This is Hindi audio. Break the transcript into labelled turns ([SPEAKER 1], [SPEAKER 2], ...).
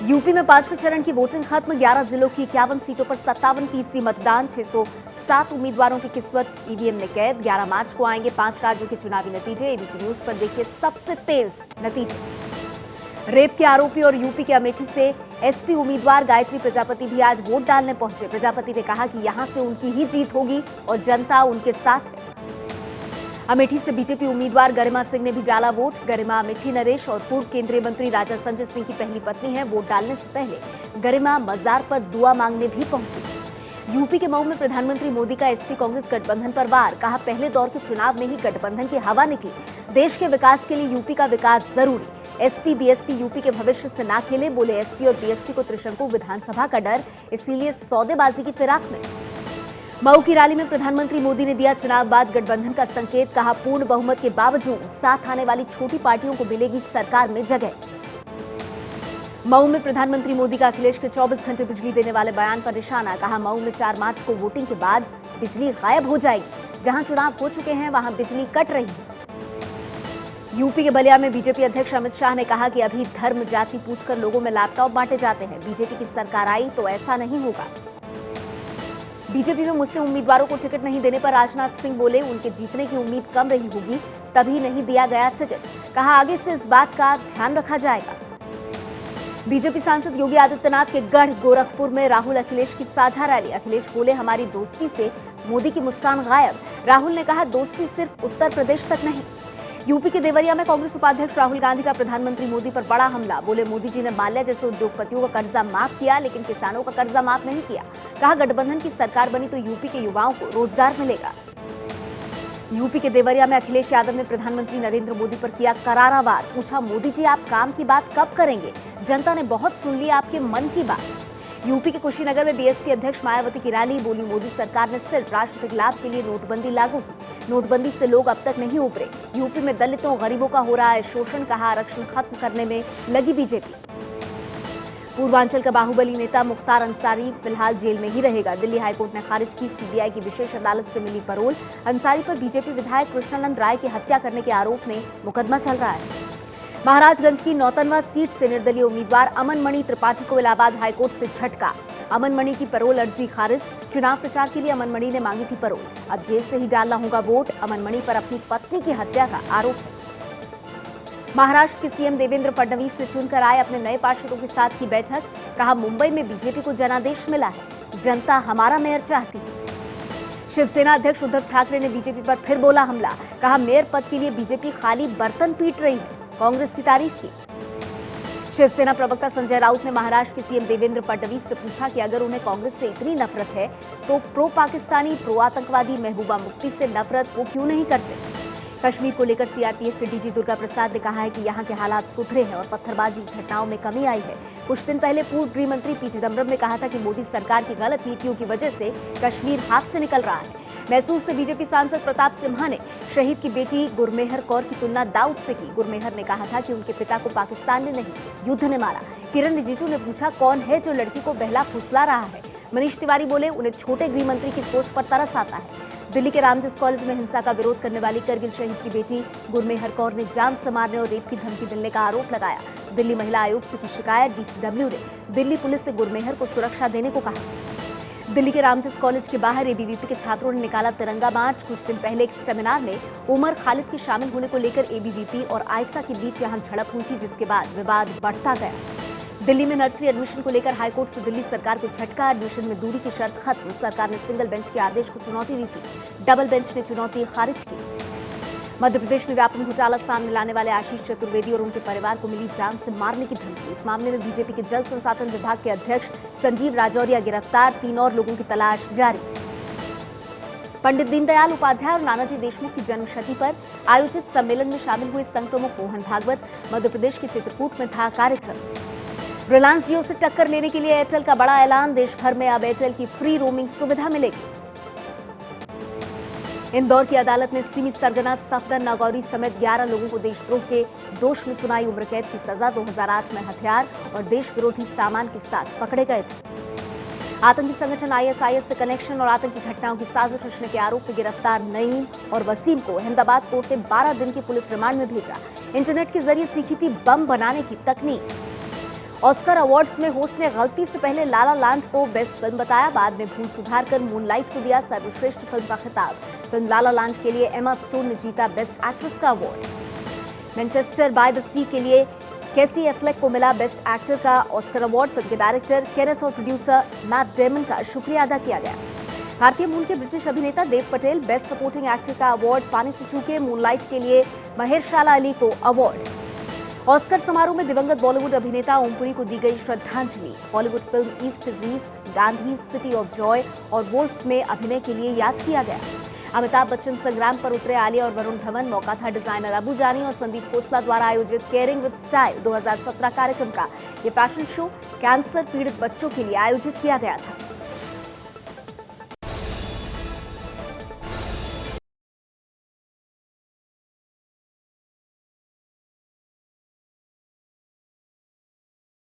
[SPEAKER 1] यूपी में पांचवें चरण की वोटिंग खत्म। 11 जिलों की 51 सीटों पर 57% मतदान। 607 उम्मीदवारों की किस्मत ईवीएम में कैद। 11 मार्च को आएंगे 5 राज्यों के चुनावी नतीजे। एबीपी न्यूज पर देखिए सबसे तेज नतीजे। रेप के आरोपी और यूपी के अमेठी से एसपी उम्मीदवार गायत्री प्रजापति भी आज वोट डालने पहुंचे। प्रजापति ने कहा कि यहां से उनकी ही जीत होगी और जनता उनके साथ है। अमेठी से बीजेपी उम्मीदवार गरिमा सिंह ने भी डाला वोट। गरिमा अमेठी नरेश और पूर्व केंद्रीय मंत्री राजा संजय सिंह की पहली पत्नी है। वोट डालने से पहले गरिमा मजार पर दुआ मांगने भी पहुंची। यूपी के मऊ में प्रधानमंत्री मोदी का एसपी कांग्रेस गठबंधन पर वार। कहा, पहले दौर के चुनाव में ही गठबंधन की हवा निकली। देश के विकास के लिए यूपी का विकास जरूरी। एसपी बीएसपी यूपी के भविष्य से ना खेले। बोले, एसपी और बीएसपी को त्रिशंकु विधानसभा का डर, इसीलिए सौदेबाजी की फिराक में। मऊ की रैली में प्रधानमंत्री मोदी ने दिया चुनाव बाद गठबंधन का संकेत। कहा, पूर्ण बहुमत के बावजूद साथ आने वाली छोटी पार्टियों को मिलेगी सरकार में जगह। मऊ में प्रधानमंत्री मोदी का अखिलेश के 24 घंटे बिजली देने वाले बयान पर निशाना। कहा, मऊ में 4 मार्च को वोटिंग के बाद बिजली गायब हो जाएगी। जहां चुनाव हो चुके हैं वहां बिजली कट रही है। यूपी के बलिया में बीजेपी अध्यक्ष अमित शाह ने कहा कि अभी धर्म जाति पूछकर लोगों में लैपटॉप बांटे जाते हैं। बीजेपी की सरकार आई तो ऐसा नहीं होगा। बीजेपी में मुस्लिम उम्मीदवारों को टिकट नहीं देने पर राजनाथ सिंह बोले, उनके जीतने की उम्मीद कम रही होगी तभी नहीं दिया गया टिकट। कहा, आगे से इस बात का ध्यान रखा जाएगा। बीजेपी सांसद योगी आदित्यनाथ के गढ़ गोरखपुर में राहुल अखिलेश की साझा रैली। अखिलेश बोले, हमारी दोस्ती से मोदी की मुस्कान गायब। राहुल ने कहा, दोस्ती सिर्फ उत्तर प्रदेश तक नहीं। यूपी के देवरिया में कांग्रेस उपाध्यक्ष राहुल गांधी का प्रधानमंत्री मोदी पर बड़ा हमला। बोले, मोदी जी ने माल्या जैसे उद्योगपतियों का कर्जा माफ किया लेकिन किसानों का कर्जा माफ नहीं किया। कहा, गठबंधन की सरकार बनी तो यूपी के युवाओं को रोजगार मिलेगा। यूपी के देवरिया में अखिलेश यादव ने प्रधानमंत्री नरेंद्र मोदी पर किया करारा वार। पूछा, मोदी जी आप काम की बात कब करेंगे? जनता ने बहुत सुन ली आपके मन की बात। यूपी के कुशीनगर में बीएसपी अध्यक्ष मायावती की रैली। बोली, मोदी सरकार ने सिर्फ राष्ट्रपति लाभ के लिए नोटबंदी लागू की। नोटबंदी से लोग अब तक नहीं उभरे। यूपी में दलितों गरीबों का हो रहा है शोषण। कहा, आरक्षण खत्म करने में लगी बीजेपी। पूर्वांचल का बाहुबली नेता मुख्तार अंसारी फिलहाल जेल में ही रहेगा। दिल्ली हाईकोर्ट ने खारिज की सीबीआई की विशेष अदालत से मिली पैरोल। अंसारी पर बीजेपी विधायक कृष्णानंद राय की हत्या करने के आरोप में मुकदमा चल रहा है। महाराजगंज की नौतनवा सीट से निर्दलीय उम्मीदवार अमन मणि त्रिपाठी को इलाहाबाद हाईकोर्ट से झटका। अमन मणि की पैरोल अर्जी खारिज। चुनाव प्रचार के लिए अमन मणि ने मांगी थी पैरोल। अब जेल से ही डालना होगा वोट। अमन मणि पर अपनी पत्नी की हत्या का आरोप है। महाराष्ट्र के सीएम देवेंद्र फडणवीस ने चुनकर आए अपने नए पार्षदों के साथ की बैठक। कहा, मुंबई में बीजेपी को जनादेश मिला है। जनता हमारा मेयर चाहती है। शिवसेना अध्यक्ष उद्धव ठाकरे ने बीजेपी पर फिर बोला हमला। कहा, मेयर पद के लिए बीजेपी खाली बर्तन पीट रही है। कांग्रेस की तारीफ की। शिवसेना प्रवक्ता संजय राउत ने महाराष्ट्र के सीएम देवेंद्र फडणवीस से पूछा कि अगर उन्हें कांग्रेस से इतनी नफरत है तो प्रो पाकिस्तानी प्रो आतंकवादी महबूबा मुफ्ती से नफरत वो क्यों नहीं करते। कश्मीर को लेकर सीआरपीएफ के डीजी दुर्गा प्रसाद ने कहा है कि यहां के हालात सुधरे हैं और पत्थरबाजी की घटनाओं में कमी आई है। कुछ दिन पहले पूर्व गृह मंत्री पी चिदम्बरम ने कहा था कि मोदी सरकार की गलत नीतियों की वजह से कश्मीर हाथ से निकल रहा है। मैसूर से बीजेपी सांसद प्रताप सिम्हा ने शहीद की बेटी गुरमेहर कौर की तुलना दाऊद से की। गुरमेहर ने कहा था कि उनके पिता को पाकिस्तान ने नहीं, युद्ध ने मारा। किरण रिजिजू ने पूछा, कौन है जो लड़की को बहला फुसला रहा है? मनीष तिवारी बोले, उन्हें छोटे गृह मंत्री की सोच पर तरस आता है। दिल्ली के रामजस कॉलेज में हिंसा का विरोध करने वाली करगिल शहीद की बेटी गुरमेहर कौर ने जान से मारने और रेप की धमकी मिलने का आरोप लगाया। दिल्ली महिला आयोग से की शिकायत। डीसीडब्ल्यू ने दिल्ली पुलिस से गुरमेहर को सुरक्षा देने को कहा। दिल्ली के रामजस कॉलेज के बाहर एबीवीपी के छात्रों ने निकाला तिरंगा मार्च। कुछ दिन पहले एक सेमिनार में उमर खालिद के शामिल होने को लेकर एबीवीपी और आयसा के बीच यहां झड़प हुई थी, जिसके बाद विवाद बढ़ता गया। दिल्ली में नर्सरी एडमिशन को लेकर हाईकोर्ट से दिल्ली सरकार को झटका। एडमिशन में दूरी की शर्त खत्म। सरकार ने सिंगल बेंच के आदेश को चुनौती दी थी। डबल बेंच ने चुनौती खारिज की। मध्य प्रदेश में व्यापक घोटाला सामने लाने वाले आशीष चतुर्वेदी और उनके परिवार को मिली जान से मारने की धमकी। इस मामले में बीजेपी के जल संसाधन विभाग के अध्यक्ष संजीव राजौरिया गिरफ्तार। 3 और लोगों की तलाश जारी। पंडित दीनदयाल उपाध्याय और नानाजी देशमुख की जन्मशती पर आयोजित सम्मेलन में शामिल हुए संघ प्रमुख मोहन भागवत। मध्य प्रदेश के चित्रकूट में था कार्यक्रम। रिलायंस जियो से टक्कर लेने के लिए एयरटेल का बड़ा ऐलान। देश भर में अब एयरटेल की फ्री रोमिंग सुविधा मिलेगी। इंदौर की अदालत ने सिमी सरगना सफदर नागौरी समेत 11 लोगों को देशद्रोह के दोष में सुनाई उम्र कैद की सजा। 2008 में हथियार और देश विरोधी सामान के साथ पकड़े गए थे। आतंकी संगठन आईएसआईएस से कनेक्शन और आतंकी घटनाओं की साजिश रचने के आरोप में गिरफ्तार नईम और वसीम को अहमदाबाद कोर्ट ने 12 दिन की पुलिस रिमांड में भेजा। इंटरनेट के जरिए सीखी थी बम बनाने की तकनीक। ऑस्कर अवार्ड्स में होस्ट ने गलती से पहले ला ला लैंड को बेस्ट फिल्म बताया, बाद में भूल सुधार कर मूनलाइट को दिया सर्वश्रेष्ठ फिल्म का खिताब। फिल्म ला ला लैंड के लिए एमा स्टोन ने जीता बेस्ट एक्ट्रेस का अवार्ड। मैनचेस्टर बाय द सी के लिए कैसी एफ्लेक को मिला बेस्ट एक्टर का ऑस्कर अवार्ड। फिल्म के डायरेक्टर केनेथ और प्रोड्यूसर मैट डेमन का शुक्रिया अदा किया गया। भारतीय मूल के ब्रिटिश अभिनेता Dev Patel best supporting actor का अवार्ड पाने से चूके, मूनलाइट के लिए महेरशाला अली को अवार्ड। ऑस्कर समारोह में दिवंगत बॉलीवुड अभिनेता ओमपुरी को दी गई श्रद्धांजलि। Hollywood film east is east, Gandhi, city of Joy और वुल्फ में अभिनय के लिए याद किया गया। अमिताभ बच्चन संग्राम पर उतरे, आलिया और वरुण धवन। मौका था डिजाइनर अबू जानी और संदीप खोसला द्वारा आयोजित केयरिंग विद स्टाइल 2017 कार्यक्रम का। ये फैशन शो कैंसर पीड़ित बच्चों के लिए आयोजित किया गया था।